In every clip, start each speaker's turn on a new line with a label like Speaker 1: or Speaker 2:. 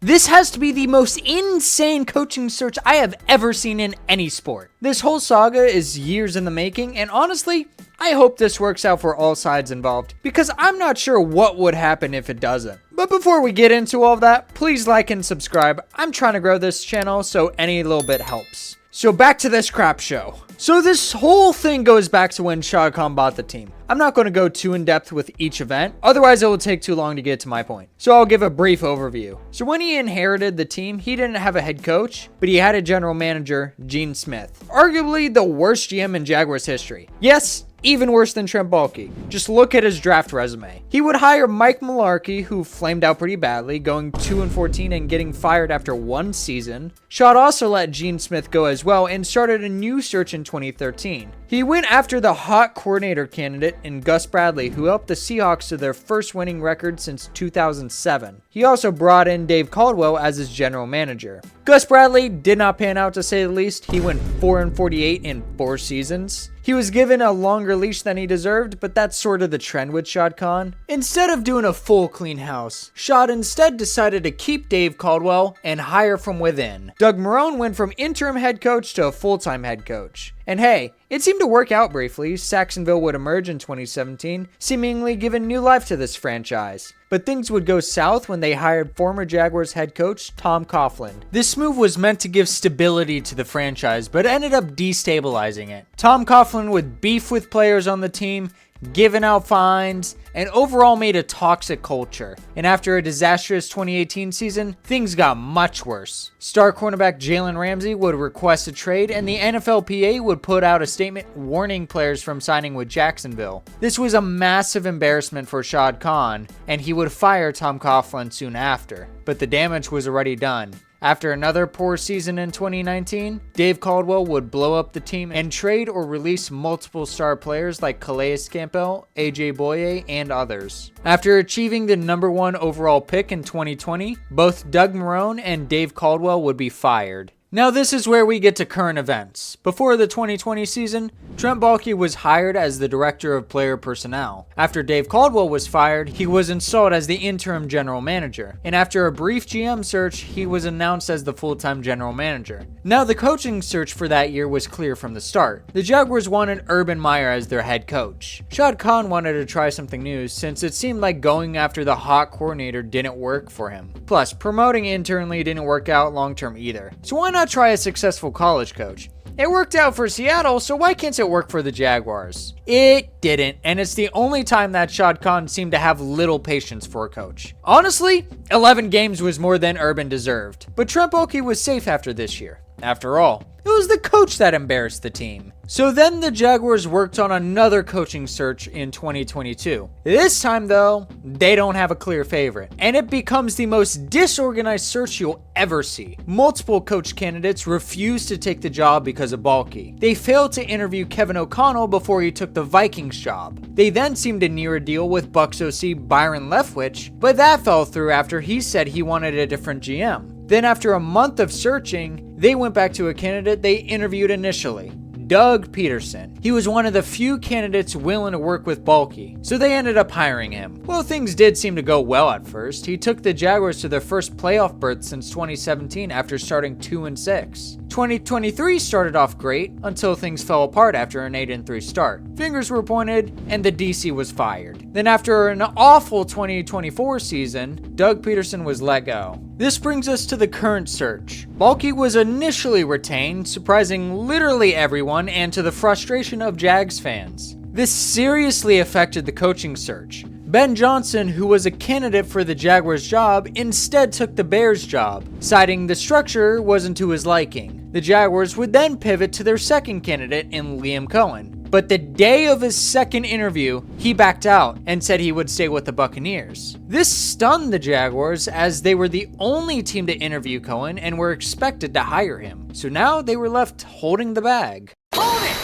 Speaker 1: This has to be the most insane coaching search I have ever seen in any sport. This whole saga is years in the making, and honestly, I hope this works out for all sides involved, because I'm not sure what would happen if it doesn't. But before we get into all of that, please like and subscribe. I'm trying to grow this channel, so any little bit helps. So back to this crap show. So this whole thing goes back to when Shad Khan bought the team. I'm not going to go too in depth with each event, otherwise it will take too long to get to my point. So I'll give a brief overview. So when he inherited the team, he didn't have a head coach, but he had a general manager, Gene Smith. Arguably the worst GM in Jaguars history. Yes, even worse than Trent Baalke. Just look at his draft resume. He would hire Mike Mularkey, who flamed out pretty badly, going 2-14 and getting fired after one season. Shad also let Gene Smith go as well and started a new search in 2013. He went after the hot coordinator candidate in Gus Bradley, who helped the Seahawks to their first winning record since 2007. He also brought in Dave Caldwell as his general manager. Gus Bradley did not pan out, to say the least. He went 4-48 in 4 seasons. He was given a longer leash than he deserved, but that's sort of the trend with Shad Khan. Instead of doing a full clean house, Shad instead decided to keep Dave Caldwell and hire from within. Doug Marrone went from interim head coach to a full-time head coach. And hey, it seemed to work out briefly. Jacksonville would emerge in 2017, seemingly giving new life to this franchise. But things would go south when they hired former Jaguars head coach Tom Coughlin. This move was meant to give stability to the franchise, but ended up destabilizing it. Tom Coughlin would beef with players on the team, giving out fines, and overall made a toxic culture. And after a disastrous 2018 season, things got much worse. Star cornerback Jalen Ramsey would request a trade, and the NFLPA would put out a statement warning players from signing with Jacksonville. This was a massive embarrassment for Shad Khan, and he would fire Tom Coughlin soon after. But the damage was already done. After another poor season in 2019, Dave Caldwell would blow up the team and trade or release multiple star players like Calais Campbell, AJ Boye, and others. After achieving the #1 overall pick in 2020, both Doug Marrone and Dave Caldwell would be fired. Now this is where we get to current events. Before the 2020 season, Trent Baalke was hired as the director of player personnel. After Dave Caldwell was fired, he was installed as the interim general manager. And after a brief GM search, he was announced as the full-time general manager. Now the coaching search for that year was clear from the start. The Jaguars wanted Urban Meyer as their head coach. Shad Khan wanted to try something new since it seemed like going after the hot coordinator didn't work for him. Plus, promoting internally didn't work out long-term either. So why not try a successful college coach? It worked out for Seattle, so why can't it work for the Jaguars? It didn't, and it's the only time that Shad Khan seemed to have little patience for a coach. Honestly, 11 games was more than Urban deserved, but Trent Baalke was safe after this year. After all, it was the coach that embarrassed the team. So then the Jaguars worked on another coaching search in 2022. This time though, they don't have a clear favorite, and it becomes the most disorganized search you'll ever see. Multiple coach candidates refused to take the job because of Baalke. They failed to interview Kevin O'Connell before he took the Vikings job. They then seemed to near a deal with Bucs OC Byron Leftwich, but that fell through after he said he wanted a different GM. Then after a month of searching, they went back to a candidate they interviewed initially, Doug Peterson. He was one of the few candidates willing to work with Baalke, so they ended up hiring him. Well, things did seem to go well at first. He took the Jaguars to their first playoff berth since 2017 after starting 2-6. 2023 started off great until things fell apart after an 8-3 start. Fingers were pointed and the DC was fired. Then after an awful 2024 season, Doug Peterson was let go. This brings us to the current search. Baalke was initially retained, surprising literally everyone and to the frustration of Jags fans. This seriously affected the coaching search. Ben Johnson, who was a candidate for the Jaguars job, instead took the Bears job, citing the structure wasn't to his liking. The Jaguars would then pivot to their second candidate in Liam Coen. But the day of his second interview, he backed out and said he would stay with the Buccaneers. This stunned the Jaguars as they were the only team to interview Coen and were expected to hire him. So now they were left holding the bag. Hold it!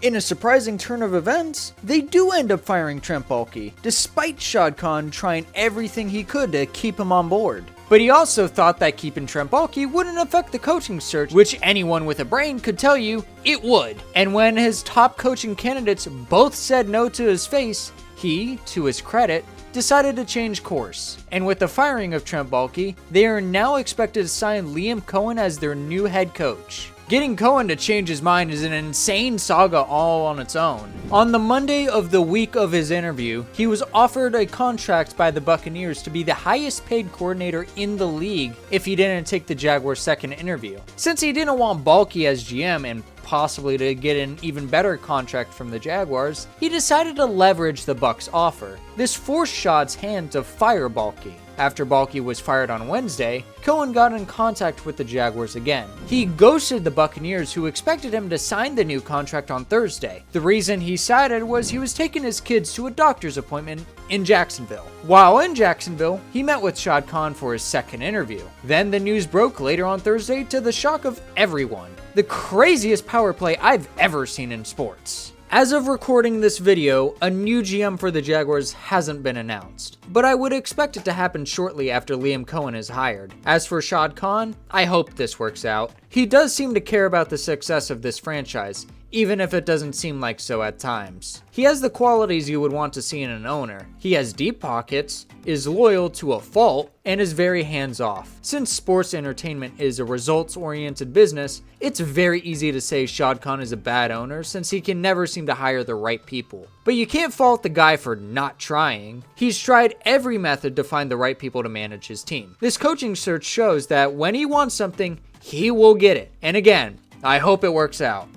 Speaker 1: In a surprising turn of events, they do end up firing Trent Baalke, despite Shad Khan trying everything he could to keep him on board. But he also thought that keeping Trent Baalke wouldn't affect the coaching search, which anyone with a brain could tell you it would. And when his top coaching candidates both said no to his face, he, to his credit, decided to change course. And with the firing of Trent Baalke, they are now expected to sign Liam Coen as their new head coach. Getting Coen to change his mind is an insane saga all on its own. On the Monday of the week of his interview, he was offered a contract by the Buccaneers to be the highest paid coordinator in the league if he didn't take the Jaguars' second interview. Since he didn't want Baalke as GM and possibly to get an even better contract from the Jaguars, he decided to leverage the Bucs' offer. This forced Shad's hand to fire Baalke. After Baalke was fired on Wednesday, Coen got in contact with the Jaguars again. He ghosted the Buccaneers, who expected him to sign the new contract on Thursday. The reason he cited was he was taking his kids to a doctor's appointment in Jacksonville. While in Jacksonville, he met with Shad Khan for his second interview. Then the news broke later on Thursday to the shock of everyone. The craziest power play I've ever seen in sports. As of recording this video, a new GM for the Jaguars hasn't been announced, but I would expect it to happen shortly after Liam Coen is hired. As for Shad Khan, I hope this works out. He does seem to care about the success of this franchise, even if it doesn't seem like so at times. He has the qualities you would want to see in an owner. He has deep pockets, is loyal to a fault, and is very hands-off. Since sports entertainment is a results-oriented business, it's very easy to say Shad Khan is a bad owner since he can never seem to hire the right people. But you can't fault the guy for not trying. He's tried every method to find the right people to manage his team. This coaching search shows that when he wants something, he will get it. And again, I hope it works out.